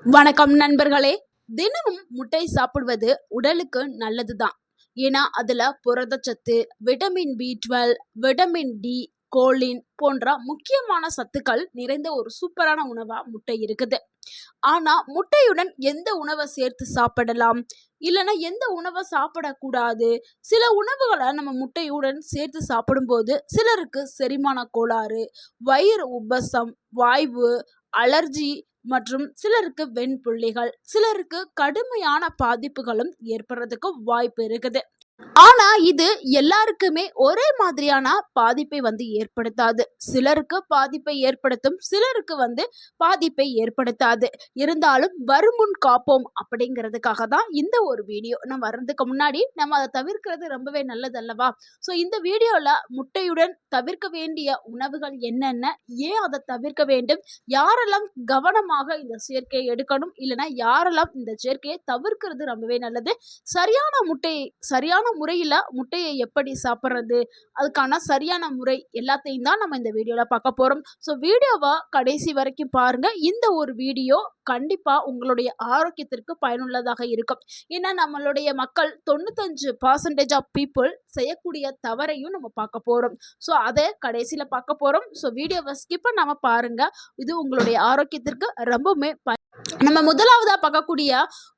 வணக்கம் நண்பர்களே. தினமும் முட்டை சாப்பிடுவது உடலுக்கு நல்லதுதான். ஏன்னா அதுல புரதச்சத்து, விட்டமின் B12, விட்டமின் D, கோலின் போன்ற முக்கியமான சத்துக்கள் நிறைந்த ஒரு சூப்பரான உணவா முட்டை இருக்குது. ஆனா முட்டையுடன் எந்த உணவை சேர்த்து சாப்பிடலாம், இல்லைன்னா எந்த உணவை சாப்பிடக்கூடாது? சில உணவுகளை நம்ம முட்டையுடன் சேர்த்து சாப்பிடும்போது சிலருக்கு செரிமான கோளாறு, வயிறு உப்பசம், வாய்வு, அலர்ஜி மற்றும் சிலருக்கு வெண்புள்ளிகள், சிலருக்கு கடுமையான பாதிப்புகளும் ஏற்படுறதுக்கு வாய்ப்பு இருக்குது. ஆனா இது எல்லாருக்குமே ஒரே மாதிரியான பாதிப்பை ஏற்படுத்தாது. சிலருக்கு பாதிப்பை ஏற்படுத்தும், சிலருக்கு பாதிப்பை ஏற்படுத்தாது. இருந்தாலும் வருமுன் காப்போம் அப்படிங்கிறதுக்காக தான் இந்த ஒரு வீடியோ. நம்ம வர்றதுக்கு முன்னாடி நம்ம அதை தவிர்க்கிறது ரொம்பவே நல்லது அல்லவா? ஸோ இந்த வீடியோல முட்டையுடன் தவிர்க்க வேண்டிய உணவுகள் என்னென்ன, ஏன் அதை தவிர்க்க வேண்டும், யாரெல்லாம் கவனமாக இந்த சேர்க்கையை எடுக்கணும், இல்லைன்னா யாரெல்லாம் இந்த சேர்க்கையை தவிர்க்கிறது ரொம்பவே நல்லது, சரியான முறையில முட்டையை எப்படி சாப்பிட்றது, அதுக்கான சரியான முறை எல்லாத்தையும் தான் நம்ம இந்த வீடியோல பார்க்க போறோம். ஸோ வீடியோவை கடைசி வரைக்கும் பாருங்க. இந்த ஒரு வீடியோ கண்டிப்பா உங்களுடைய ஆரோக்கியத்திற்கு பயனுள்ளதாக இருக்கும். ஏன்னா நம்மளுடைய மக்கள் 95% ஆஃப் பீப்புள் செய்யக்கூடிய தவறையும் நம்ம பார்க்க போறோம். ஸோ அதை கடைசியில பார்க்க போறோம். ஸோ வீடியோவை ஸ்கிப் பண்ணாம பாருங்க. இது உங்களுடைய ஆரோக்கியத்திற்கு ரொம்பவுமே நம்ம முதலாவதா பார்க்கக்கூடிய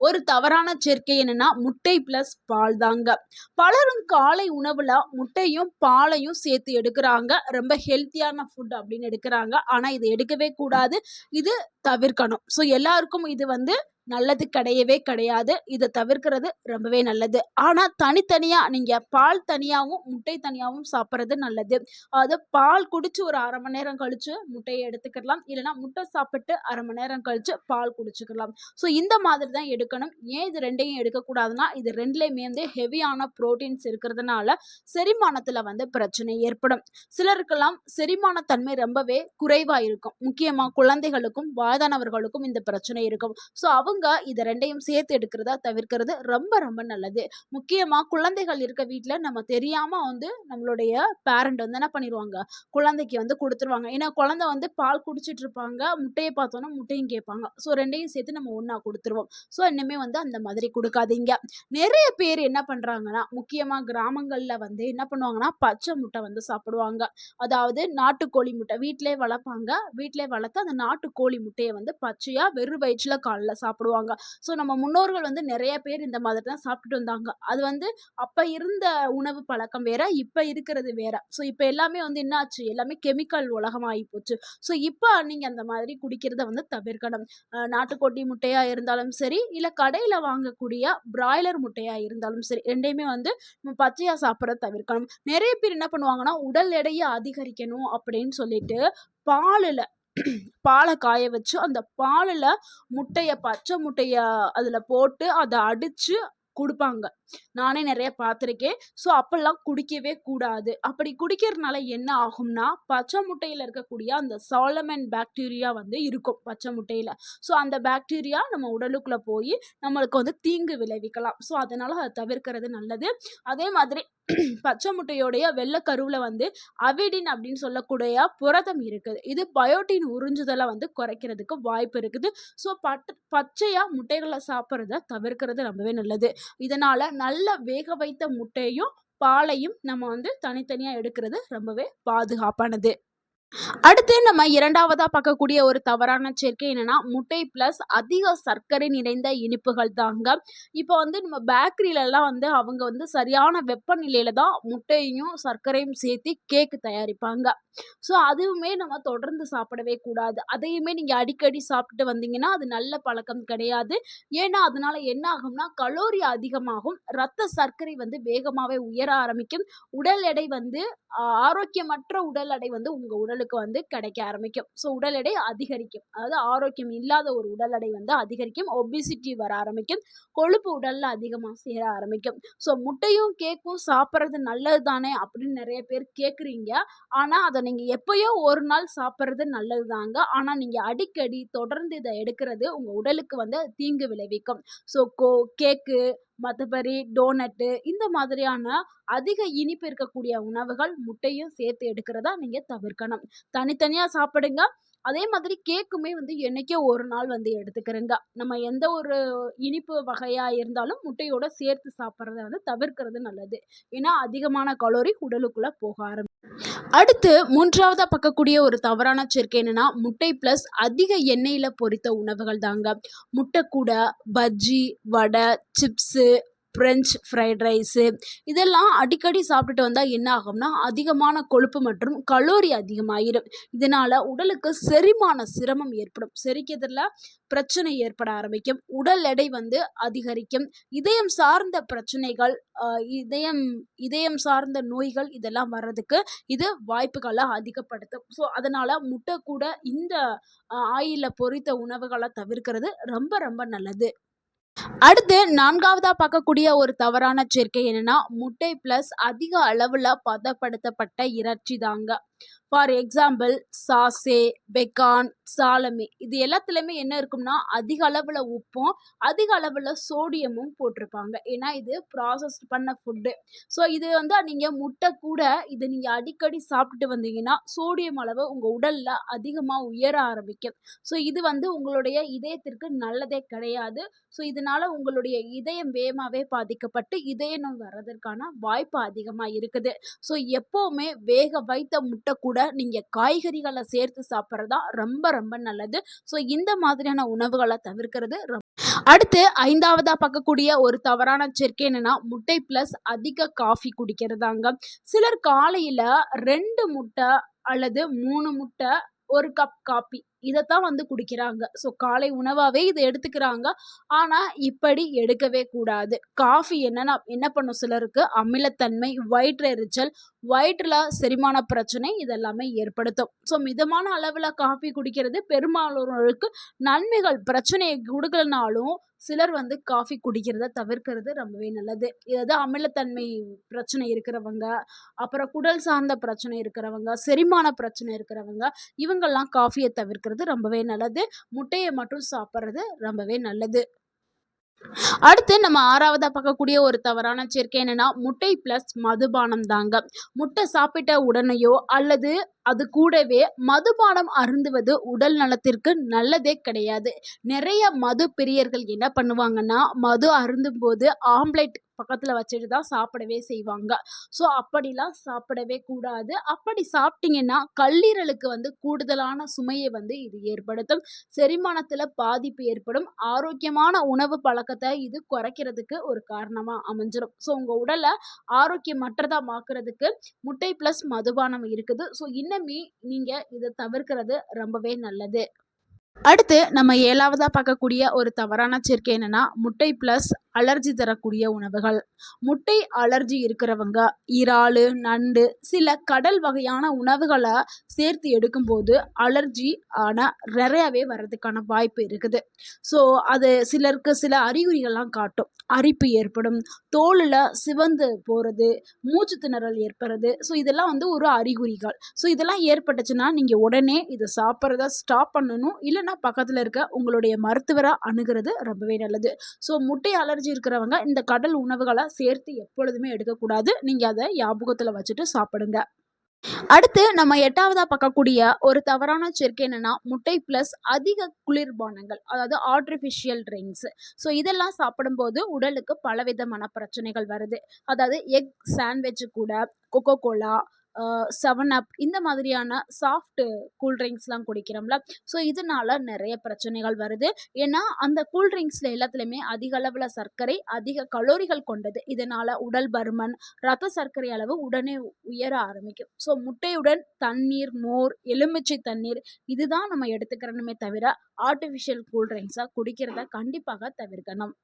ஒரு தவறான சேர்க்கை என்னன்னா முட்டை பிளஸ் பால் தாங்க. பலரும் காலை உணவுல முட்டையும் பாலையும் சேர்த்து எடுக்கிறாங்க. ரொம்ப ஹெல்த்தியான ஃபுட் அப்படின்னு எடுக்கிறாங்க. ஆனா இது எடுக்கவே கூடாது. இது தவிர்க்கணும். ஸோ எல்லாருக்கும் இது நல்லது கிடையவே கிடையாது. இதை தவிர்க்கிறது ரொம்பவே நல்லது. ஆனா தனித்தனியா நீங்க பால் தனியாவும் முட்டை தனியாவும் சாப்பிட்றது நல்லது. அதாவது பால் குடிச்சு ஒரு 1/2 மணி நேரம் கழிச்சு முட்டையை எடுத்துக்கலாம். இல்லைன்னா முட்டை சாப்பிட்டு 1/2 மணி நேரம் கழிச்சு பால் குடிச்சுக்கலாம். ஸோ இந்த மாதிரி தான் எடுக்கணும். ஏன் இது ரெண்டையும் எடுக்கக்கூடாதுன்னா இது ரெண்டுலேயுமே ஹெவியான ப்ரோட்டீன்ஸ் இருக்கிறதுனால செரிமானத்துல பிரச்சனை ஏற்படும். சிலருக்கெல்லாம் செரிமான தன்மை ரொம்பவே குறைவா இருக்கும். முக்கியமா குழந்தைகளுக்கும் வயதானவர்களுக்கும் இந்த பிரச்சனை இருக்கும். ஸோ அவங்க இதை ரெண்டையும் சேர்த்து எடுக்கிறத தவிர்க்கிறது ரொம்ப ரொம்ப நல்லது. முக்கியமா குழந்தைகள் இருக்க வீட்டில் நம்ம தெரியாம நம்மளுடைய பேரண்ட் என்ன பண்ணிடுவாங்க, குழந்தைக்கு கொடுத்துருவாங்க. ஏன்னா குழந்தை பால் குடிச்சிட்டு இருப்பாங்க, முட்டையை பார்த்தோன்னா முட்டையும் கேட்பாங்க. ஸோ ரெண்டையும் சேர்த்து நம்ம ஒன்றா கொடுத்துருவோம். ஸோ இனிமே அந்த மாதிரி கொடுக்காதீங்க. நிறைய பேர் என்ன பண்றாங்கன்னா, முக்கியமா கிராமங்கள்ல என்ன பண்ணுவாங்கன்னா பச்சை முட்டை சாப்பிடுவாங்க. அதாவது நாட்டுக்கோழி முட்டை வீட்டிலே வளர்ப்பாங்க. வீட்டிலே வளர்த்து அந்த நாட்டுக்கோழி முட்டையை பச்சையா வெறும் வயிற்றுல காலைல சாப்பிடுவாங்க. ஸோ நம்ம முன்னோர்கள் நிறைய பேர் இந்த மாதிரி தான் சாப்பிட்டுட்டு வந்தாங்க. அது அப்ப இருந்த உணவு பழக்கம் வேற, இப்ப இருக்கிறது வேற. ஸோ இப்ப எல்லாமே என்ன ஆச்சு, எல்லாமே கெமிக்கல் உலகம் ஆகி போச்சு. ஸோ இப்ப நீங்க அந்த மாதிரி குடிக்கிறத தவிர்க்கணும். நாட்டுக்கோழி முட்டையா இருந்தாலும் சரி, இல்ல கடையில வாங்கக்கூடிய பிராய்லர் முட்டையா இருந்தாலும் சரி, ரெண்டையுமே பச்சையா சாப்பிட்றத தவிர்க்கணும். நிறைய பேர் என்ன பண்ணுவாங்கன்னா உடல் எடையை அதிகரிக்கணும் அப்படின்னு சொல்லிட்டு பாலை காய வச்சு அந்த பாலில் பச்சை முட்டைய அதில் போட்டு அதை அடித்து குடுப்பாங்க. நானே நிறைய பார்த்துருக்கேன். ஸோ அப்பெல்லாம் குடிக்கவே கூடாது. அப்படி குடிக்கிறதுனால என்ன ஆகும்னா, பச்சை முட்டையில இருக்கக்கூடிய அந்த சாலமன் பாக்டீரியா இருக்கும் பச்சை முட்டையில. ஸோ அந்த பாக்டீரியா நம்ம உடலுக்குள்ள போய் நம்மளுக்கு தீங்கு விளைவிக்கலாம். ஸோ அதனால அதை தவிர்க்கிறது நல்லது. அதே மாதிரி பச்சை முட்டையோடைய வெள்ளைக்கருவுல அவிடின் அப்படின்னு சொல்லக்கூடிய புரதம் இருக்குது. இது பயோட்டின் உறிஞ்சுதலை குறைக்கிறதுக்கு வாய்ப்பு இருக்குது. ஸோ பச்சையா முட்டைகளை சாப்பிட்றத தவிர்க்கிறது ரொம்பவே நல்லது. இதனால நல்ல வேக வைத்த முட்டையும் பாலையும் நம்ம தனித்தனியா எடுக்கிறது ரொம்பவே பாதுகாப்பானது. அடுத்து நம்ம இரண்டாவதா பார்க்கக்கூடிய ஒரு தவறான சேர்க்கை என்னன்னா முட்டை பிளஸ் அதிக சர்க்கரை நிறைந்த இனிப்புகள் தாங்க. இப்போ நம்ம பேக்கரியிலலாம் அவங்க சரியான வெப்பநிலையில தான் முட்டையும் சர்க்கரையும் சேர்த்து கேக்கு தயாரிப்பாங்க. ஸோ அதுவுமே நம்ம தொடர்ந்து சாப்பிடவே கூடாது. அதையுமே நீங்க அடிக்கடி சாப்பிட்டு வந்தீங்கன்னா அது நல்ல பழக்கம் கிடையாது. ஏன்னா அதனால என்ன ஆகும்னா கலோரி அதிகமாகும், ரத்த சர்க்கரை வேகமாவே உயர ஆரம்பிக்கும், உடல் எடை ஆரோக்கியமற்ற உடல் எடை உங்க உடலுக்கு கிடைக்க ஆரம்பிக்கும். ஸோ உடல் எடை அதிகரிக்கும். அதாவது ஆரோக்கியம் இல்லாத ஒரு உடல் எடை அதிகரிக்கும், ஒபிசிட்டி வர ஆரம்பிக்கும், கொழுப்பு உடல்ல அதிகமாக சேர ஆரம்பிக்கும். ஸோ முட்டையும் கேக்கும் சாப்பிட்றது நல்லது தானே அப்படின்னு நிறைய பேர் கேட்குறீங்க. ஆனால் அதை நீங்கள் எப்பயோ ஒரு நாள் சாப்பிட்றது நல்லது தாங்க. ஆனால் நீங்கள் அடிக்கடி தொடர்ந்து இதை எடுக்கிறது உங்கள் உடலுக்கு தீங்கு விளைவிக்கும். ஸோ கேக்கு, மற்றபடி டோனட்டு, இந்த மாதிரியான அதிக இனிப்பு இருக்கக்கூடிய உணவுகள் முட்டையும் சேர்த்து எடுக்கிறதா நீங்கள் தவிர்க்கணும். தனித்தனியாக சாப்பிடுங்க. அதே மாதிரி கேக்குமே வந்து என்னைக்கோ ஒரு நாள் வந்து எடுத்துக்கிறேங்க. நம்ம எந்த ஒரு இனிப்பு வகையா இருந்தாலும் முட்டையோட சேர்த்து சாப்பிடுறத வந்து தவிர்க்கிறது நல்லது. ஏன்னா அதிகமான கலோரி உடலுக்குள்ள போக அடுத்து 3வதா பார்க்கக்கூடிய ஒரு தவறான சேர்க்கை என்னன்னா, முட்டை பிளஸ் அதிக எண்ணெயில பொரித்த உணவுகள் தாங்க. முட்டை கூட பஜ்ஜி, வடை, சிப்ஸு, பிரெஞ்ச் ஃப்ரைட் ரைஸு இதெல்லாம் அடிக்கடி சாப்பிட்டுட்டு வந்தா என்ன ஆகும்னா, அதிகமான கொழுப்பு மற்றும் கலோரி அதிகமாயிரும். இதனால உடலுக்கு செரிமான சிரமம் ஏற்படும். செரிக்கிறதுல பிரச்சனை ஏற்பட ஆரம்பிக்கும். உடல் எடை வந்து அதிகரிக்கும். இதயம் சார்ந்த பிரச்சனைகள், அ இதயம் இதயம் சார்ந்த நோய்கள் இதெல்லாம் வர்றதுக்கு இது வாய்ப்புகள அதிகப்படுத்தும். ஸோ, அதனால முட்டை கூட இந்த ஆயில்ல பொரித்த உணவுகள தவிர்க்கிறது ரொம்ப ரொம்ப நல்லது. அடுத்து 4வதா பார்க்கக்கூடிய ஒரு தவறான சேர்க்கை என்னன்னா, முட்டை பிளஸ் அதிக அளவுல பதப்படுத்தப்பட்ட இறைச்சி தாங்க. ஃபார் எக்ஸாம்பிள் சாஸே, பெக்கான், சாலமி இது எல்லாத்துலயுமே என்ன இருக்கும்னா, அதிக அளவுல உப்பும், அதிக அளவுல சோடியமும் போட்டிருப்பாங்க. ஏன்னா இது ப்ராசஸ்ட் பண்ண ஃபுட்டு. ஸோ இது வந்து நீங்க முட்டை கூட இத நீங்க அடிக்கடி சாப்பிட்டுட்டு வந்தீங்கன்னா, சோடியம் அளவு உங்க உடல்ல அதிகமா உயர ஆரம்பிக்கும். ஸோ இது வந்து உங்களுடைய இதயத்திற்கு நல்லதே கிடையாது. ஸோ இதனால உங்களுடைய இதயம் வேகமாவே பாதிக்கப்பட்டு, இதய நோய் வர்றதற்கான வாய்ப்பு அதிகமா இருக்குது. ஸோ எப்பவுமே வேக வைத்த முட்டை கூட நீங்க காய்கறிகள சேர்த்து சாப்பிடுறது தான் ரொம்ப ரொம்ப நல்லது. ஸோ இந்த மாதிரியான உணவுகள தவிர்க்கிறது அடுத்து 5வதா பார்க்கக்கூடிய ஒரு தவறான சேர்க்கை என்னன்னா, முட்டை பிளஸ் அதிக காஃபி குடிக்கிறதாங்க. சிலர் காலையில 2 முட்டை அல்லது 3 முட்டை, 1 கப் காப்பி இதத்தான் வந்து குடிக்கிறாங்க. ஸோ காலை உணவாவே இத எடுத்துக்கிறாங்க. ஆனா, இப்படி எடுக்கவே கூடாது. காஃபி என்ன பண்ணும் சிலருக்கு அமிலத்தன்மை, வயிற்றெரிச்சல், வயிற்றுல செரிமான பிரச்சனை இதெல்லாமே ஏற்படுத்தும். ஸோ மிதமான அளவுல காஃபி குடிக்கிறது பெரும்பாலானோருக்கு நன்மைகள் பிரச்சனைய குடுக்கலனாலும், சிலர் வந்து காஃபி குடிக்கிறத தவிர்க்கிறது ரொம்பவே நல்லது. இதாவது அமிலத்தன்மை பிரச்சனை இருக்கிறவங்க, அப்புறம் குடல் சார்ந்த பிரச்சனை இருக்கிறவங்க, செரிமான பிரச்சனை இருக்கிறவங்க, இவங்கெல்லாம் காஃபிய தவிர்க்கிறது ரொம்பவே நல்லது. முட்டைய மட்டும் சாப்பிடுறது ரொம்பவே நல்லது. அடுத்து நம்ம 6வதா பார்க்கக்கூடிய ஒரு தவறான சேர்க்கை என்னன்னா, முட்டை பிளஸ் மதுபானம் தாங்க. முட்டை சாப்பிட்ட உடனேயோ அல்லது அது கூடவே மதுபானம் அருந்துவது உடல் நலத்திற்கு நல்லதே கிடையாது. நிறைய மது பிரியர்கள் என்ன பண்ணுவாங்கன்னா, மது அருந்தும்போது ஆம்லெட் பக்கத்துல வச்சுட்டு தான் சாப்பிடவே செய்வாங்க. ஸோ அப்படிலாம் சாப்பிடவே கூடாது. அப்படி சாப்பிட்டீங்கன்னா, கல்லீரலுக்கு வந்து கூடுதலான சுமைய வந்து இது ஏற்படுத்தும். செரிமானத்துல பாதிப்பு ஏற்படும். ஆரோக்கியமான உணவு பழக்கத்த இது குறைக்கிறதுக்கு ஒரு காரணமா அமைஞ்சிரும். ஸோ உங்க உடல ஆரோக்கியமற்றதா மாக்குறதுக்கு முட்டை பிளஸ் மதுபானம் இருக்குது. ஸோ இன்னமே நீங்க இத தவிர்க்கிறது ரொம்பவே நல்லது. அடுத்து நம்ம 7வதா பார்க்கக்கூடிய ஒரு தவறான சேர்க்கை என்னன்னா, முட்டை பிளஸ் அலர்ஜி தரக்கூடிய உணவுகள். முட்டை அலர்ஜி இருக்கிறவங்க இறாலு, நண்டு, சில கடல் வகையான உணவுகள சேர்த்து எடுக்கும்போது அலர்ஜி ஆனா நிறையாவே வர்றதுக்கான வாய்ப்பு இருக்குது. ஸோ அது சிலருக்கு சில அறிகுறிகள்லாம் காட்டும். அரிப்பு ஏற்படும், தோலுல சிவந்து போறது, மூச்சு திணறல் ஏற்படுறது. ஸோ இதெல்லாம் வந்து ஒரு அறிகுறிகள். ஸோ இதெல்லாம் ஏற்பட்டுச்சுன்னா, நீங்க உடனே இத சாப்பிடுறத ஸ்டாப் பண்ணணும். இல்லன்னா பக்கத்துல இருக்க உங்களுடைய மருத்துவர அணுகுறது ரொம்பவே நல்லது. ஸோ முட்டை அலர்ஜி இருக்கிறவங்க இந்த கடல் உணவுகள சேர்த்து எப்பொழுதுமே எடுக்கக்கூடாது. நீங்க அத ஞாபகத்துல வச்சுட்டு சாப்பிடுங்க. அடுத்து நம்ம 8வதா பார்க்கக்கூடிய ஒரு தவறான சேர்க்கை என்னன்னா, முட்டை பிளஸ் அதிக குளிர்பானங்கள். அதாவது ஆர்ட்டிஃபிஷியல் ட்ரிங்க்ஸ். ஸோ இதெல்லாம் சாப்பிடும்போது உடலுக்கு பலவிதமான பிரச்சனைகள் வருது. அதாவது எக் சாண்ட்விச் கூட கொக்கோ கோலா, 7 அப் இந்த மாதிரியான சாஃப்ட் கூல் ட்ரிங்க்ஸ்லாம் குடிக்கிறோம்ல. ஸோ இதனால நிறைய பிரச்சனைகள் வருது. ஏன்னா அந்த கூல் ட்ரிங்க்ஸ்ல எல்லாத்துலயுமே அதிக அளவுல சர்க்கரை, அதிக கலோரிகள் கொண்டது. இதனால உடல் பருமன், ரத்த சர்க்கரை அளவு உடனே உயர ஆரம்பிக்கும். ஸோ முட்டையுடன் தண்ணீர், மோர், எலுமிச்சை தண்ணீர் இதுதான் நம்ம எடுத்துக்கிறணுமே தவிர, ஆர்ட்டிஃபிஷியல் கூல் ட்ரிங்க்ஸா குடிக்கிறத கண்டிப்பாக தவிர்க்கணும்.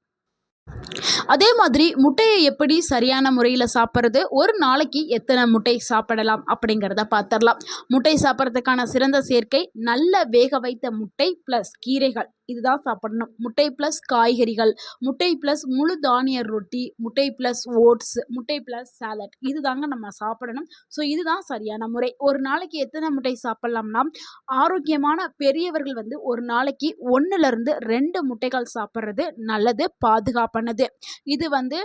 அதே மாதிரி முட்டைய எப்படி சரியான முறையில சாப்பிடுறது, ஒரு நாளைக்கு எத்தனை முட்டை சாப்பிடலாம் அப்படிங்கிறத பார்த்துரலாம். முட்டை சாப்பிடுறதுக்கான சிறந்த சேர்க்கை நல்ல வேக வைத்த முட்டை பிளஸ் கீரைகள் இதுதான் சாப்பிடணும். முட்டை பிளஸ் காய்கறிகள், முட்டை பிளஸ் முழு தானிய ரொட்டி, முட்டை பிளஸ் ஓட்ஸ், முட்டை பிளஸ் சாலட் இதுதாங்க நம்ம சாப்பிடணும். ஸோ இதுதான் சரியான முறை. ஒரு நாளைக்கு எத்தனை முட்டை சாப்பிடலாம்னா, ஆரோக்கியமான பெரியவர்கள் வந்து ஒரு நாளைக்கு 1லிருந்து 2 முட்டைகள் சாப்பிடுறது நல்லது, பாதுகாப்பானது. இது வந்து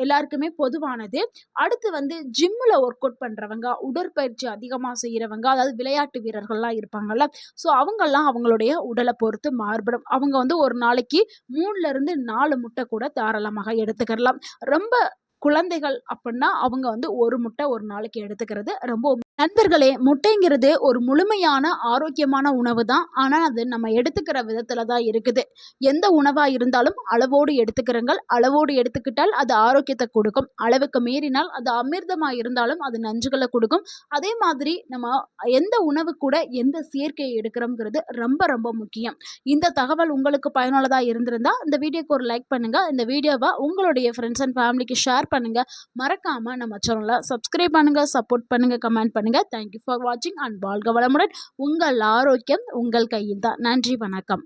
எல்லாருக்குமே பொதுவானது. அடுத்து வந்து ஜிம்ல ஒர்க் அவுட் பண்றவங்க, உடற்பயிற்சி அதிகமா செய்றவங்க, அதாவது விளையாட்டு வீரர்கள்லாம் இருப்பாங்கல்ல. ஸோ அவங்கலாம் அவங்களுடைய உடல பொறுத்து மாறுபடும். அவங்க வந்து ஒரு நாளைக்கு 3ல இருந்து 4 முட்டை கூட தாராளமாக எடுத்துக்கலாம். ரொம்ப குழந்தைகள் அப்புட்னா அவங்க வந்து 1 முட்டை ஒரு நாளைக்கு எடுத்துக்கிறது ரொம்ப நண்பர்களே, முட்டைங்கிறது ஒரு முழுமையான ஆரோக்கியமான உணவு தான். ஆனா, அது நம்ம எடுத்துக்கிற விதத்தில தான் இருக்குது. எந்த உணவா இருந்தாலும் அளவோடு எடுத்துக்கிறங்கள். அளவோடு எடுத்துக்கிட்டால் அது ஆரோக்கியத்த குடுக்கும். அளவுக்கு மீறினால் அது அமிர்தமா இருந்தாலும் அது நஞ்சுகள குடுக்கும். அதே மாதிரி நம்ம எந்த உணவு கூட எந்த சேர்க்கை எடுக்கிறோம்ங்கிறது ரொம்ப ரொம்ப முக்கியம். இந்த தகவல் உங்களுக்கு பயனுள்ளதா இருந்திருந்தா, இந்த வீடியோக்கு ஒரு லைக் பண்ணுங்க. இந்த வீடியோவ உங்களுடைய ஃப்ரெண்ட்ஸ் அண்ட் ஃபேமிலிக்கு ஷேர் பண்ணுங்க. மறக்காம நம்ம சேனல சப்ஸ்கிரைப் பண்ணுங்க, சப்போர்ட் பண்ணுங்க, கமெண்ட் பண்ணுங்க. தேங்க் யூ ஃபார் வாட்சிங் அண்ட் வாழ்க வளமுடன். உங்கள் ஆரோக்கியம் உங்கள் கையில் தான். நன்றி, வணக்கம்.